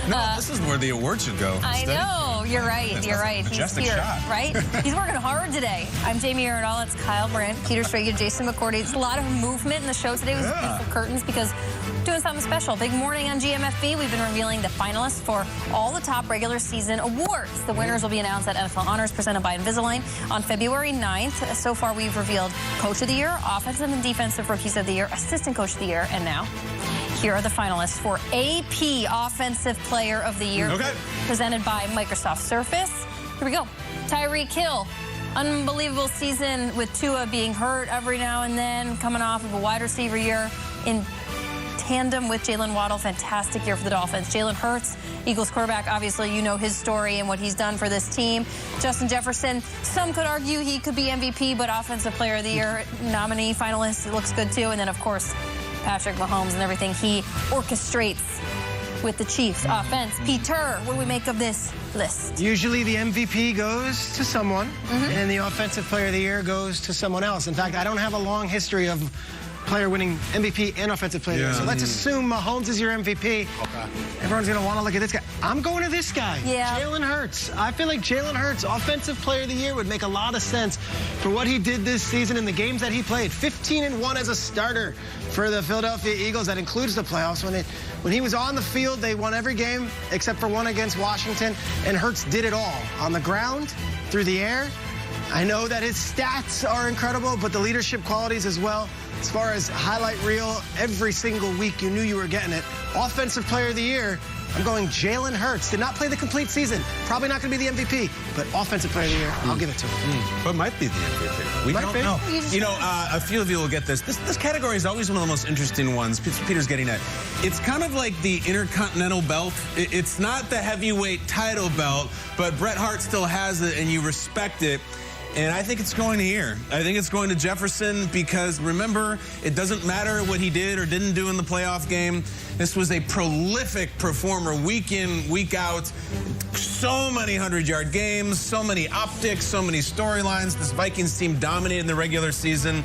No, this is where the award should go. I know. You're right. You're right. He's here, right? He's working hard today. I'm Jamie Arenal. It's Kyle Brandt, Peter Stragan, Jason McCourty. It's a lot of movement in the show today with beautiful curtains because we're doing something special. Big morning on GMFB. We've been revealing the finalists for all the top regular season awards. The winners will be announced at NFL Honors presented by Invisalign on February 9th. So far, we've revealed Coach of the Year, Offensive and Defensive Rookies of the Year, Assistant Coach of the Year, and now here are the finalists for AP Offensive Player of the Year, presented by Microsoft Surface. Here we go. Tyreek Hill, unbelievable season with Tua being hurt every now and then, coming off of a wide receiver year in tandem with Jalen Waddle. Fantastic year for the Dolphins. Jalen Hurts, Eagles quarterback, obviously you know his story and what he's done for this team. Justin Jefferson, some could argue he could be MVP, but Offensive Player of the Year nominee, finalist, it looks good too. And then, of course, Patrick Mahomes and everything he orchestrates with the Chiefs offense. Peter, what do we make of this list? Usually the MVP goes to someone, and the Offensive Player of the Year goes to someone else. In fact, I don't have a long history of player winning MVP and Offensive Player of the Year. So let's assume Mahomes is your MVP. Everyone's going to want to look at this guy. I'm going to this guy, Jalen Hurts. I feel like Jalen Hurts, Offensive Player of the Year, would make a lot of sense for what he did this season in the games that he played. 15-1 as a starter for the Philadelphia Eagles. That includes the playoffs. When he was on the field, they won every game except for one against Washington, and Hurts did it all. On the ground, through the air. I know that his stats are incredible, but the leadership qualities as well. As far as highlight reel, every single week you knew you were getting it. Offensive Player of the Year, I'm going Jalen Hurts. Did not play the complete season. Probably not going to be the MVP, but Offensive Player of the Year, I'll give it to him. But might be the MVP. We don't know. You know, a few of you will get this. This category is always one of the most interesting ones. Peter's getting at. It's kind of like the Intercontinental Belt. It's not the heavyweight title belt, but Bret Hart still has it, and you respect it. And I think it's going here. I think it's going to Jefferson because, remember, it doesn't matter what he did or didn't do in the playoff game. This was a prolific performer week in, week out. So many 100-yard games, so many optics, so many storylines. This Vikings team dominated the regular season.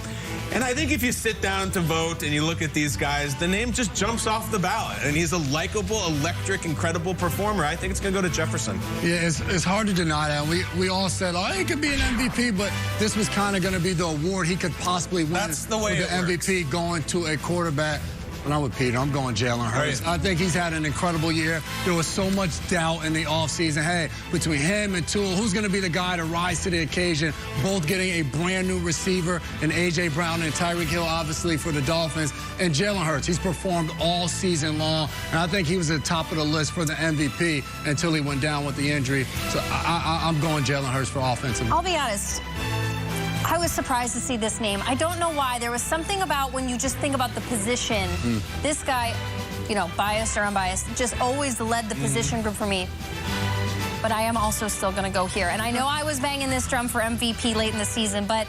And I think if you sit down to vote and you look at these guys, the name just jumps off the ballot. And he's a likable, electric, incredible performer. I think it's going to go to Jefferson. Yeah, it's hard to deny that. We all said, oh, he could be an MVP, but this was kind of going to be the award he could possibly win. That's the way with the MVP going to a quarterback. When I'm with Peter, I'm going Jalen Hurts. I think he's had an incredible year. There was so much doubt in the offseason. Hey, between him and Tua, who's going to be the guy to rise to the occasion? Both getting a brand new receiver in A.J. Brown and Tyreek Hill, obviously, for the Dolphins. And Jalen Hurts, he's performed all season long. And I think he was at the top of the list for the MVP until he went down with the injury. So I'm going Jalen Hurts for offensive. I'll be honest. I was surprised to see this name. I don't know why. There was something about when you just think about the position. This guy, you know, biased or unbiased, just always led the position group for me. But I am also still going to go here. And I know I was banging this drum for MVP late in the season, but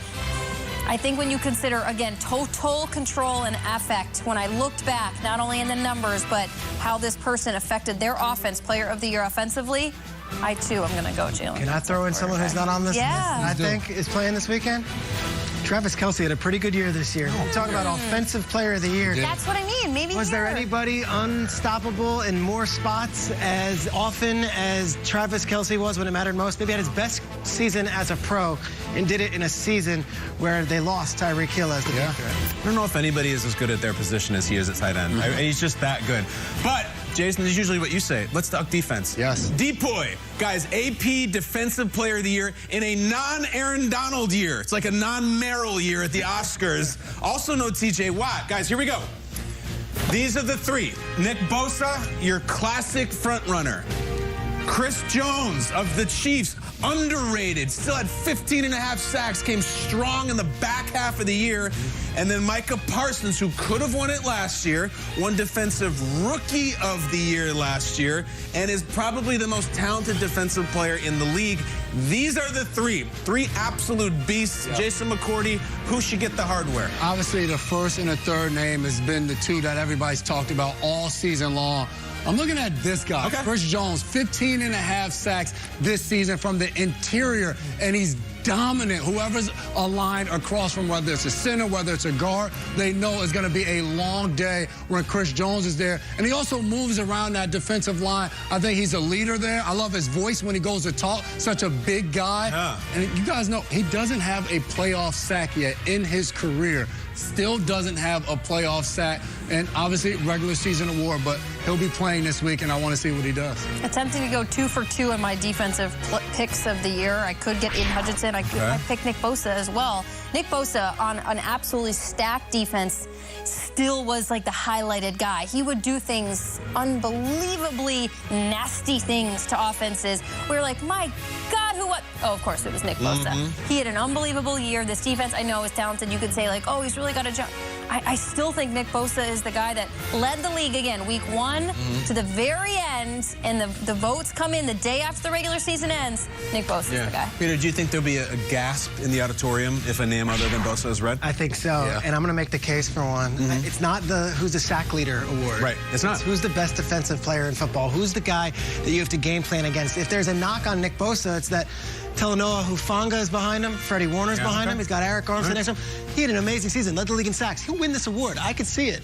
I think when you consider, again, total control and affect, when I looked back, not only in the numbers, but how this person affected their offense, Player of the Year offensively, I, too, am going to go Jalen. Can I throw in someone who's not on this list? I think is playing this weekend? Travis Kelce had a pretty good year this year. We're talking about Offensive Player of the Year. That's what I mean. Maybe Was there anybody unstoppable in more spots as often as Travis Kelce was when it mattered most? Maybe had his best season as a pro and did it in a season where they lost Tyreek Hill as the deep threat. I don't know if anybody is as good at their position as he is at tight end. He's just that good. But Jason, this is usually what you say. Let's talk defense. Yes. Depoy, guys, AP Defensive Player of the Year in a non-Aaron Donald year. It's like a non-Merrill year at the Oscars. Also no TJ Watt. Guys, here we go. These are the three. Nick Bosa, your classic front runner. Chris Jones of the Chiefs, underrated, still had 15.5 sacks, came strong in the back half of the year. And then Micah Parsons, who could have won it last year, won Defensive Rookie of the Year last year, and is probably the most talented defensive player in the league. These are the three absolute beasts. Jason McCourty, who should get the hardware? Obviously, the first and the third name has been the two that everybody's talked about all season long. I'm looking at this guy, Okay. Chris Jones, 15.5 sacks this season from the interior, and he's dominant. Whoever's aligned across from, whether it's a center, whether it's a guard, they know it's going to be a long day when Chris Jones is there. And he also moves around that defensive line. I think he's a leader there. I love his voice when he goes to talk. Such a big guy. Yeah. And you guys know he doesn't have a playoff sack yet in his career. Still doesn't have a playoff sack, and obviously regular season award, but he'll be playing this week, and I want to see what he does. Attempting to go 2 for 2 in my defensive picks of the year. I could get Aiden Hutchinson. I picked Nick Bosa as well. Nick Bosa on an absolutely stacked defense still was like the highlighted guy. He would do things, unbelievably nasty things to offenses. We were like, my God, who what? Oh, of course, it was Nick Bosa. He had an unbelievable year. This defense, I know, is talented. You could say, like, oh, he's really got a job. I still think Nick Bosa is the guy that led the league again, week 1 to the very end, and the votes come in the day after the regular season ends. Nick Bosa is the guy. Peter, do you think there'll be a gasp in the auditorium if a name other than Bosa is read? I think so, and I'm going to make the case for one. It's not the who's the sack leader award. Right, it's not. Who's the best defensive player in football? Who's the guy that you have to game plan against? If there's a knock on Nick Bosa, it's that Talanoa Hufanga is behind him. Freddie Warner's behind him. He's got Eric Armstead next to him. He had an amazing season, led the league in sacks. He'll win this award. I could see it.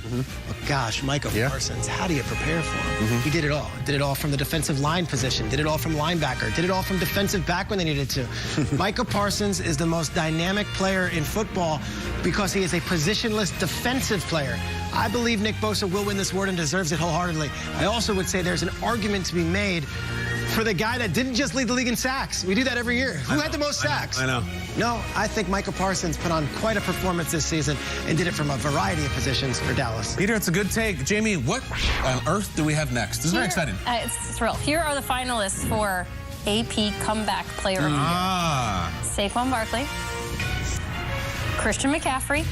But gosh, Micah Parsons, how do you prepare for him? He did it all. Did it all from the defensive line position. Did it all from linebacker. Did it all from defensive back when they needed to. Micah Parsons is the most dynamic player in football because he is a positionless defensive player. I believe Nick Bosa will win this award and deserves it wholeheartedly. I also would say there's an argument to be made for the guy that didn't just lead the league in sacks. We do that every year. Who had the most sacks? I know. No, I think Micah Parsons put on quite a performance this season and did it from a variety of positions for Dallas. Peter, it's a good take. Jamie, what on earth do we have next? This is very exciting. It's a thrill. Here are the finalists for AP Comeback Player of the Year. Saquon Barkley, Christian McCaffrey,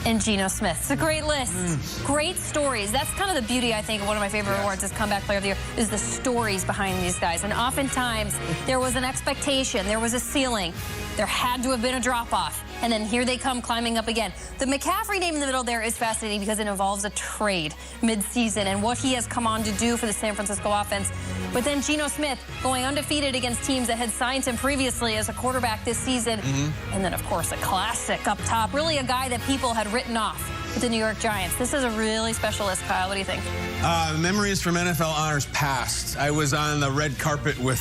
and Geno Smith. It's a great list. Great stories. That's kind of the beauty, I think, of one of my favorite awards as Comeback Player of the Year, is the stories behind these guys. And oftentimes, there was an expectation, there was a ceiling, there had to have been a drop-off. And then here they come climbing up again. The McCaffrey name in the middle there is fascinating because it involves a trade mid-season and what he has come on to do for the San Francisco offense. But then Geno Smith going undefeated against teams that had signed him previously as a quarterback this season. And then, of course, a classic up top. Really a guy that people had written off with the New York Giants. This is a really special list, Kyle. What do you think? Memories from NFL Honors Past. I was on the red carpet with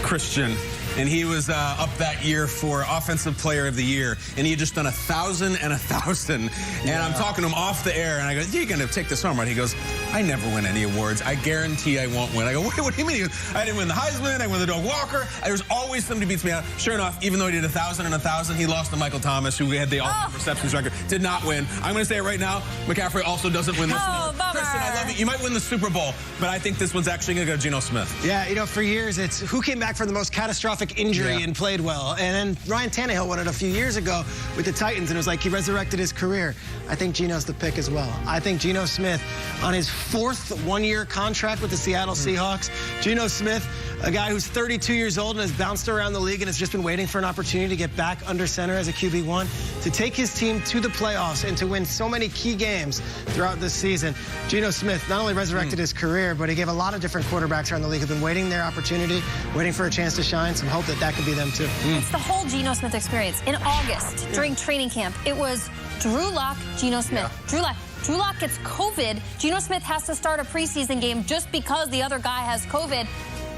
Christian, and he was up that year for Offensive Player of the Year, and he had just done 1,000 and 1,000. And I'm talking to him off the air, and I go, "You're going to take this home, right?" He goes, "I never win any awards. I guarantee I won't win." I go, "What do you mean?" He goes, "I didn't win the Heisman. I won the Doug Walker. There's always somebody beats me out." Sure enough, even though he did 1,000 and 1,000, he lost to Michael Thomas, who had the all-time receptions record. Did not win. I'm going to say it right now. McCaffrey also doesn't win this one. Bummer. Kristen, I love you. You might win the Super Bowl, but I think this one's actually going to go Geno Smith. Yeah, you know, for years, it's who came back from the most catastrophic injury and played well. And then Ryan Tannehill won it a few years ago with the Titans, and it was like he resurrected his career. I think Geno's the pick as well. I think Geno Smith, on his 4th one-year contract with the Seattle Seahawks, Geno Smith, a guy who's 32 years old and has bounced around the league and has just been waiting for an opportunity to get back under center as a QB1, to take his team to the playoffs and to win so many key games throughout this season. Geno Smith not only resurrected his career, but he gave a lot of different quarterbacks around the league who've been waiting their opportunity, waiting for a chance to shine. Some hope that that could be them too. It's the whole Geno Smith experience. In August, during training camp, it was Drew Lock, Geno Smith. Drew Lock gets COVID. Geno Smith has to start a preseason game just because the other guy has COVID.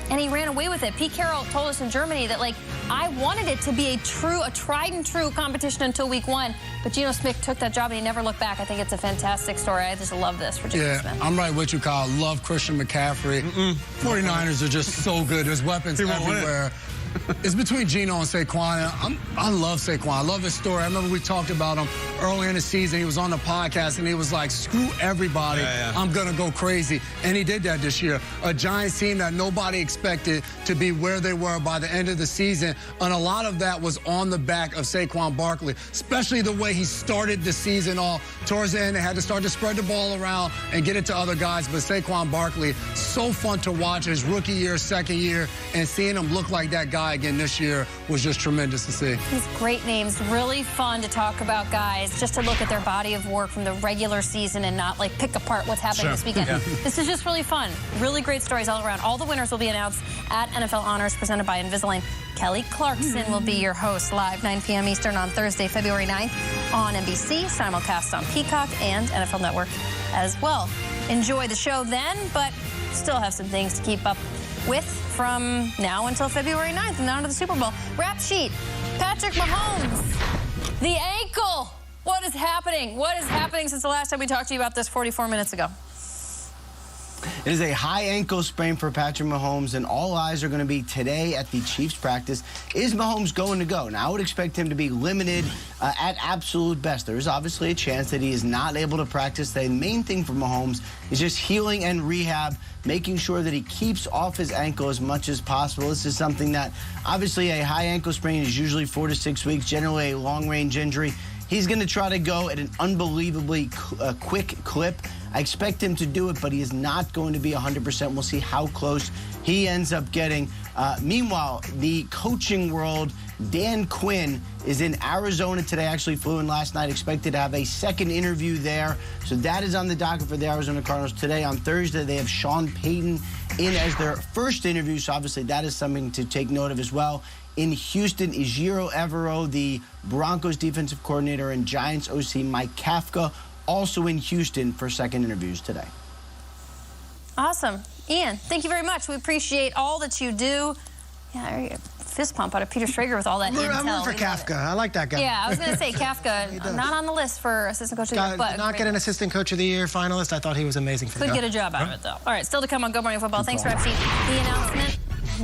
And he ran away with it. Pete Carroll told us in Germany that, like, I wanted it to be a tried and true competition until week 1. But Geno Smith took that job and he never looked back. I think it's a fantastic story. I just love this for Geno Smith. I'm right with you, Kyle. Love Christian McCaffrey. 49ers are just so good. There's weapons everywhere. It's between Geno and Saquon. I love Saquon. I love his story. I remember we talked about him early in the season. He was on the podcast, and he was like, screw everybody. I'm going to go crazy. And he did that this year. A Giants team that nobody expected to be where they were by the end of the season. And a lot of that was on the back of Saquon Barkley, especially the way he started the season off. Towards the end, they had to start to spread the ball around and get it to other guys. But Saquon Barkley, so fun to watch his rookie year, second year, and seeing him look like that guy guy again this year was just tremendous to see. These great names, really fun to talk about guys, just to look at their body of work from the regular season and not like pick apart what's happening this weekend. Yeah. This is just really fun. Really great stories all around. All the winners will be announced at NFL Honors presented by Invisalign. Kelly Clarkson will be your host live 9 p.m. Eastern on Thursday, February 9th on NBC, simulcast on Peacock and NFL Network as well. Enjoy the show then, but still have some things to keep up with from now until February 9th and on to the Super Bowl. Rap sheet, Patrick Mahomes, the ankle. What is happening? What is happening since the last time we talked to you about this 44 minutes ago? It is a high ankle sprain for Patrick Mahomes, and all eyes are going to be today at the Chiefs practice. Is Mahomes going to go? Now, I would expect him to be limited at absolute best. There is obviously a chance that he is not able to practice. The main thing for Mahomes is just healing and rehab, making sure that he keeps off his ankle as much as possible. This is something that, obviously, a high ankle sprain is usually 4 to 6 weeks, generally a long-range injury. He's going to try to go at an unbelievably quick clip. I expect him to do it, but he is not going to be 100%. We'll see how close he ends up getting. Meanwhile, the coaching world, Dan Quinn is in Arizona today. Actually flew in last night. Expected to have a second interview there. So that is on the docket for the Arizona Cardinals today. On Thursday, they have Sean Payton in as their first interview. So obviously that is something to take note of as well. In Houston, Ejiro Evero, the Broncos defensive coordinator, and Giants OC Mike Kafka, also in Houston for second interviews today. Awesome. Ian, thank you very much. We appreciate all that you do. Yeah, fist pump out of Peter Schrager with all that intel. I'm rooting for Kafka. I like that guy. Yeah, I was going to say Kafka, not on the list for assistant coach of the year. But not get an assistant coach of the year finalist. I thought he was amazing for the job. Could get a job out of it, though. All right, still to come on Good Morning Football. Thanks, Rep Sheet. The announcement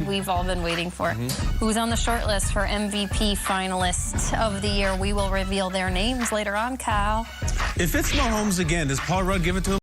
we've all been waiting for. Who's on the short list for MVP finalists of the year? We will reveal their names later on, Kyle. If it's Mahomes again, does Paul Rudd give it to him?